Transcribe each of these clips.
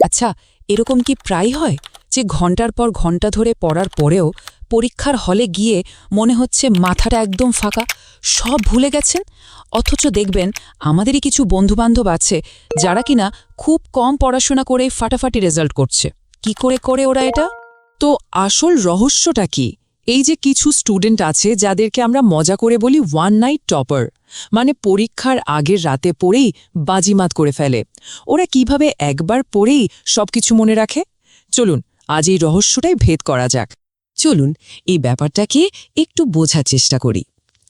আচ্ছা, এরকম কি প্রায় হয় যে ঘন্টার পর ঘন্টা ধরে পড়ার পরেও পরীক্ষার হলে গিয়ে মনে হচ্ছে মাথাটা একদম ফাঁকা, সব ভুলে গেছেন? অথচ দেখবেন আমাদেরই কিছু বন্ধুবান্ধব আছে যারা কিনা খুব কম পড়াশোনা করে ফাটাফাটি রেজাল্ট করছে। কি করে করে ওরা এটা? তো আসল রহস্যটা কি? এই যে কিছু স্টুডেন্ট আছে যাদেরকে আমরা মজা করে বলি ওয়ান নাইট টপার, মানে পরীক্ষার আগের রাতে পড়েই বাজিমাত করে ফেলে। ওরা কিভাবে একবার পড়েই সবকিছু মনে রাখে? চলুন আজ এই রহস্যটাই ভেদ করা যাক। চলুন এই ব্যাপারটাকে একটু বোঝার চেষ্টা করি।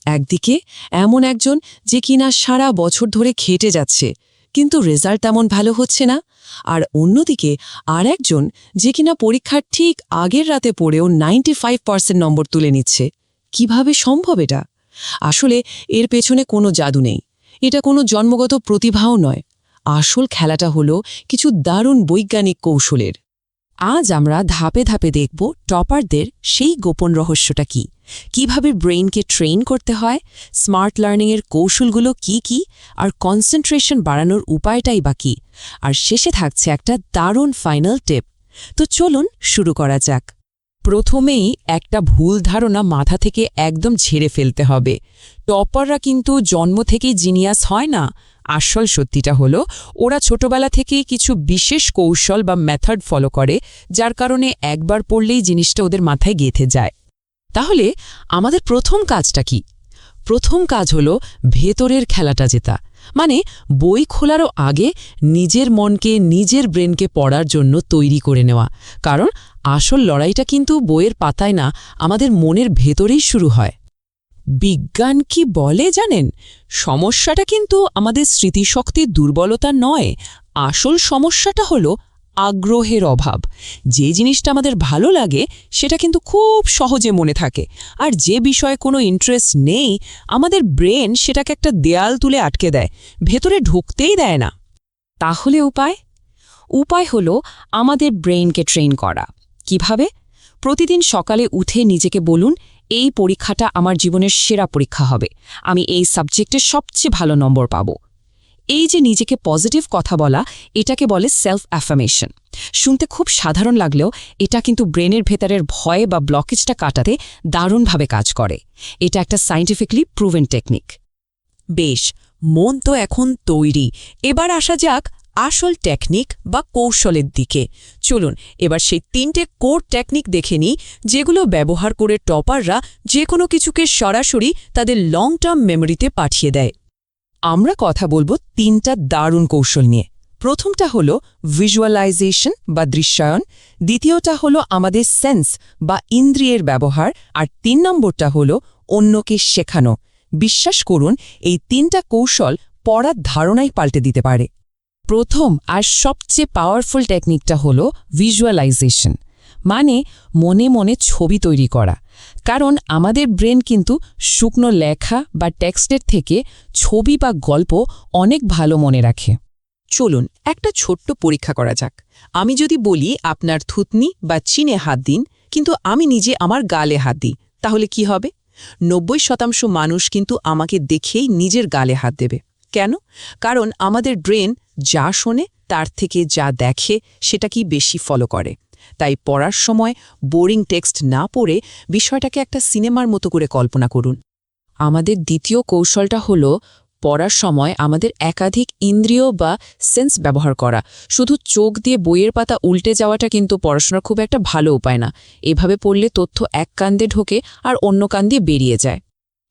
একদিকে এমন একজন যে কিনা সারা বছর ধরে খেটে যাচ্ছে, কিন্তু রেজাল্ট তেমন ভালো হচ্ছে না। আর অন্যদিকে আর একজন যে কিনা পরীক্ষার ঠিক আগের রাতে পড়েও 95% নম্বর তুলে নিচ্ছে। কিভাবে সম্ভব এটা? আসলে এর পেছনে কোনো জাদু নেই, এটা কোনো জন্মগত প্রতিভাও নয়। আসল খেলাটা হলো কিছু দারুণ বৈজ্ঞানিক কৌশলের। আজ আমরা ধাপে ধাপে দেখব টপারদের সেই গোপন রহস্যটা কি, কিভাবে ব্রেইনকে ট্রেন করতে হয়, স্মার্ট লার্নিংয়ের কৌশলগুলো কি কি, আর কনসেন্ট্রেশন বাড়ানোর উপায়টাই বা কী। আর শেষে থাকছে একটা দারুণ ফাইনাল টিপ। তো চলুন শুরু করা যাক। প্রথমেই একটা ভুল ধারণা মাথা থেকে একদম ঝেড়ে ফেলতে হবে। টপাররা কিন্তু জন্ম থেকেই জিনিয়াস হয় না। আসল সত্যিটা হলো ওরা ছোটবেলা থেকেই কিছু বিশেষ কৌশল বা মেথড ফলো করে, যার কারণে একবার পড়লেই জিনিসটা ওদের মাথায় গেঁথে যায়। তাহলে আমাদের প্রথম কাজটা কি? প্রথম কাজ হলো ভেতরের খেলাটা জেতা, মানে বই খোলারও আগে নিজের মনকে, নিজের ব্রেনকে পড়ার জন্য তৈরি করে নেওয়া। কারণ আসল লড়াইটা কিন্তু বইয়ের পাতায় না, আমাদের মনের ভেতরেই শুরু হয়। বিজ্ঞান কি বলে জানেন? সমস্যাটা কিন্তু আমাদের স্মৃতিশক্তির দুর্বলতা নয়, আসল সমস্যাটা হলো আগ্রহের অভাব। যে জিনিসটা আমাদের ভালো লাগে সেটা কিন্তু খুব সহজে মনে থাকে, আর যে বিষয়ে কোনো ইন্টারেস্ট নেই আমাদের ব্রেন সেটাকে একটা দেয়াল তুলে আটকে দেয়, ভেতরে ঢুকতেই দেয় না। তাহলে উপায় হলো আমাদের ব্রেইনকে ট্রেন করা। কিভাবে? প্রতিদিন সকালে উঠে নিজেকে বলুন, এই পরীক্ষাটা আমার জীবনের সেরা পরীক্ষা হবে, আমি এই সাবজেক্টে সবচেয়ে ভালো নম্বর পাব। এই যে নিজেকে পজিটিভ কথা বলা, এটাকে বলে সেলফ অ্যাফার্মেশন। শুনতে খুব সাধারণ লাগলেও এটা কিন্তু ব্রেনের ভেতরের ভয় বা ব্লকেজটা কাটাতে দারুণভাবে কাজ করে। এটা একটা সায়েন্টিফিকলি প্রুভেন টেকনিক। বেশ, মন তো এখন তৈরি, এবার আসা যাক আসল টেকনিক বা কৌশলের দিকে। চলুন এবার সেই 3টে কোর টেকনিক দেখে নিই, যেগুলো ব্যবহার করে টপাররা যে কোনো কিছুকে সরাসরি তাদের লং টার্ম মেমোরিতে পাঠিয়ে দেয়। আমরা কথা বলবো 3টা দারুণ কৌশল নিয়ে। প্রথমটা হলো ভিজুয়ালাইজেশন বা দৃশ্যায়ন, দ্বিতীয়টা হলো আমাদের সেন্স বা ইন্দ্রিয়ের ব্যবহার, আর 3 নম্বরটা হলো অন্যকে শেখানো। বিশ্বাস করুন এই 3টা কৌশল পড়ার ধারণাই পাল্টে দিতে পারে। প্রথম আর সবচেয়ে পাওয়ারফুল টেকনিকটা হলো ভিজুয়ালাইজেশন, মানে মনে মনে ছবি তৈরি করা। কারণ আমাদের ব্রেন কিন্তু শুকনো লেখা বা টেক্সটের থেকে ছবি বা গল্প অনেক ভালো মনে রাখে। চলুন একটা ছোট্ট পরীক্ষা করা যাক। আমি যদি বলি আপনার থুতনি বা চিনে হাত দিন, কিন্তু আমি নিজে আমার গালে হাত দিই, তাহলে কি হবে? 90% মানুষ কিন্তু আমাকে দেখেই নিজের গালে হাত দেবে। কেন? কারণ আমাদের ব্রেন যা শোনে তার থেকে যা দেখে সেটাকেই বেশি ফলো করে। তাই পড়ার সময় বোরিং টেক্সট না পড়ে বিষয়টাকে একটা সিনেমার মতো করে কল্পনা করুন। আমাদের দ্বিতীয় কৌশলটা হলো পড়ার সময় আমাদের একাধিক ইন্দ্রিয় বা সেন্স ব্যবহার করা। শুধু চোখ দিয়ে বইয়ের পাতা উল্টে যাওয়াটা কিন্তু পড়াশোনার খুব একটা ভালো উপায় না। এভাবে পড়লে তথ্য এক কান দিয়ে ঢোকে আর অন্য কান দিয়ে বেরিয়ে যায়।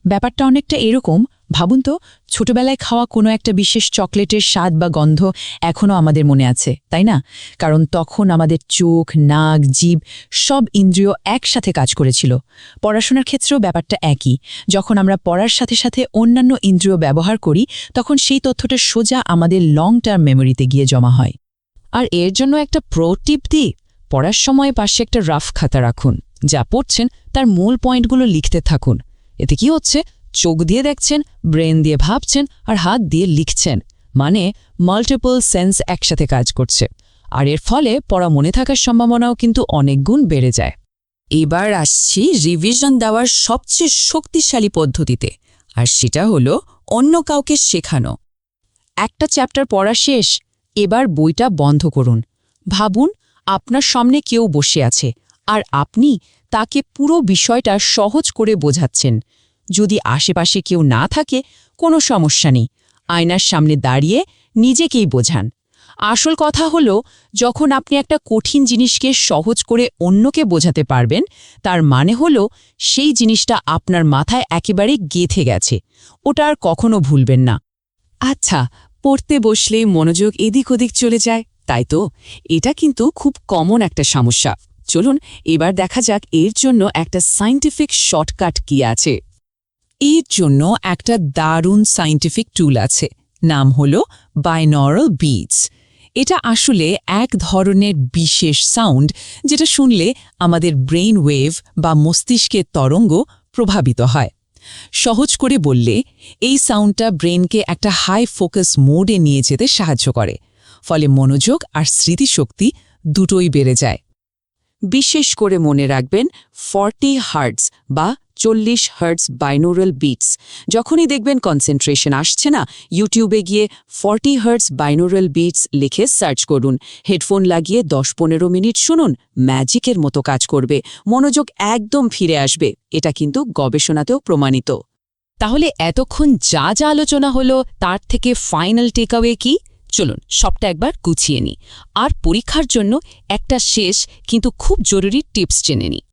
ব্যাপারটা অনেকটা এরকম, ভাবুন তো, ছোটবেলায় খাওয়া কোনো একটা বিশেষ চকলেটের স্বাদ বা গন্ধ এখনও আমাদের মনে আছে, তাই না? কারণ তখন আমাদের চোখ, নাক, জিভ সব ইন্দ্রিয় একসাথে কাজ করেছিল। পড়াশোনার ক্ষেত্রেও ব্যাপারটা একই। যখন আমরা পড়ার সাথে সাথে অন্যান্য ইন্দ্রিয় ব্যবহার করি, তখন সেই তথ্যটা সোজা আমাদের লং টার্ম মেমোরিতে গিয়ে জমা হয়। আর এর জন্য একটা প্রো টিপ দিই, পড়ার সময় পাশে একটা রাফ খাতা রাখুন। যা পড়ছেন তার মূল পয়েন্টগুলো লিখতে থাকুন। এতে কি হচ্ছে? চোখ দিয়ে দেখছেন, ব্রেন দিয়ে ভাবছেন, আর হাত দিয়ে লিখছেন, মানে মাল্টিপল সেন্স একসাথে কাজ করছে। আর এর ফলে পড়া মনে থাকার সম্ভাবনাও কিন্তু অনেক গুণ বেড়ে যায়। এবার আসছি রিভিশন দেওয়ার সবচেয়ে শক্তিশালী পদ্ধতিতে, আর সেটা হলো অন্য কাউকে শেখানো। একটা চ্যাপ্টার পড়া শেষ, এবার বইটা বন্ধ করুন, ভাবুন আপনার সামনে কেউ বসে আছে আর আপনি তাকে পুরো বিষয়টা সহজ করে বোঝাচ্ছেন। যদি আশেপাশে কেউ না থাকে কোনো সমস্যা নেই, আয়নার সামনে দাঁড়িয়ে নিজেকেই বোঝান। আসল কথা হলো, যখন আপনি একটা কঠিন জিনিসকে সহজ করে অন্যকে বোঝাতে পারবেন, তার মানে হলো সেই জিনিসটা আপনার মাথায় একেবারে গেঁথে গেছে, ওটা আর কখনো ভুলবেন না। আচ্ছা, পড়তে বসলে মনোযোগ এদিক ওদিক চলে যায়, তাই তো? এটা কিন্তু খুব কমন একটা সমস্যা। চলুন এবার দেখা যাক এর জন্য একটা সায়েন্টিফিক শর্টকাট কি আছে। এর জন্য একটা দারুণ সায়েন্টিফিক টুল আছে, নাম হলো বাইনরাল বিটস। এটা আসলে এক ধরনের বিশেষ সাউন্ড যেটা শুনলে আমাদের ব্রেইন ওয়েভ বা মস্তিষ্কের তরঙ্গ প্রভাবিত হয়। সহজ করে বললে, এই সাউন্ডটা ব্রেনকে একটা হাই ফোকাস মোডে নিয়ে যেতে সাহায্য করে, ফলে মনোযোগ আর স্মৃতিশক্তি দুটোই বেড়ে যায়। বিশেষ করে মনে রাখবেন 40 হার্টজ বা 40 হার্টজ বাইনোরাল বিটস। যখনই দেখবেন কনসেন্ট্রেশন আসছে না, ইউটিউবে গিয়ে 40 হার্টজ বাইনোরাল বিটস লিখে সার্চ করুন। হেডফোন লাগিয়ে 10-15 মিনিট শুনুন, ম্যাজিকের মতো কাজ করবে, মনোযোগ একদম ফিরে আসবে। এটা কিন্তু গবেষণাতেও প্রমাণিত। তাহলে এতক্ষণ যা যা আলোচনা হলো তার থেকে ফাইনাল টেকঅ্যাওয়ে কি? চলুন সবটা একবার গুছিয়ে নিই, আর পরীক্ষার জন্য একটা শেষ কিন্তু খুব জরুরি টিপস জেনে নিই।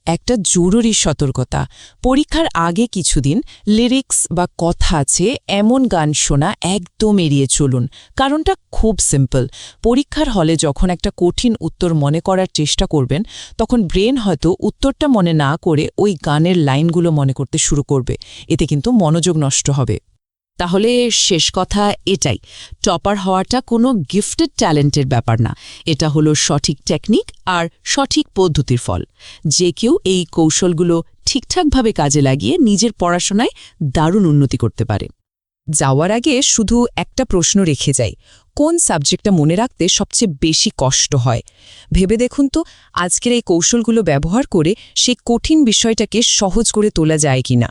একটা জরুরি সতর্কতা, পরীক্ষার আগে কিছুদিন লিরিক্স বা কথা আছে এমন গান শোনা একদম এড়িয়ে চলুন। কারণটা খুব সিম্পল, পরীক্ষার হলে যখন একটা কঠিন উত্তর মনে করার চেষ্টা করবেন, তখন ব্রেন হয়তো উত্তরটা মনে না করে ওই গানের লাইনগুলো মনে করতে শুরু করবে। এতে কিন্তু মনোযোগ নষ্ট হবে। তাহলে শেষ কথা এটাই, টপার হওয়াটা কোনো গিফটেড ট্যালেন্টের ব্যাপার না, এটা হলো সঠিক টেকনিক আর সঠিক পদ্ধতির ফল। যে কেউ এই কৌশলগুলো ঠিকঠাকভাবে কাজে লাগিয়ে নিজের পড়াশোনায় দারুণ উন্নতি করতে পারে। যাওয়ার আগে শুধু একটা প্রশ্ন রেখে যাই, কোন সাবজেক্টটা মনে রাখতে সবচেয়ে বেশি কষ্ট হয়? ভেবে দেখুন তো, আজকের এই কৌশলগুলো ব্যবহার করে সেই কঠিন বিষয়টাকে সহজ করে তোলা যায় কিনা।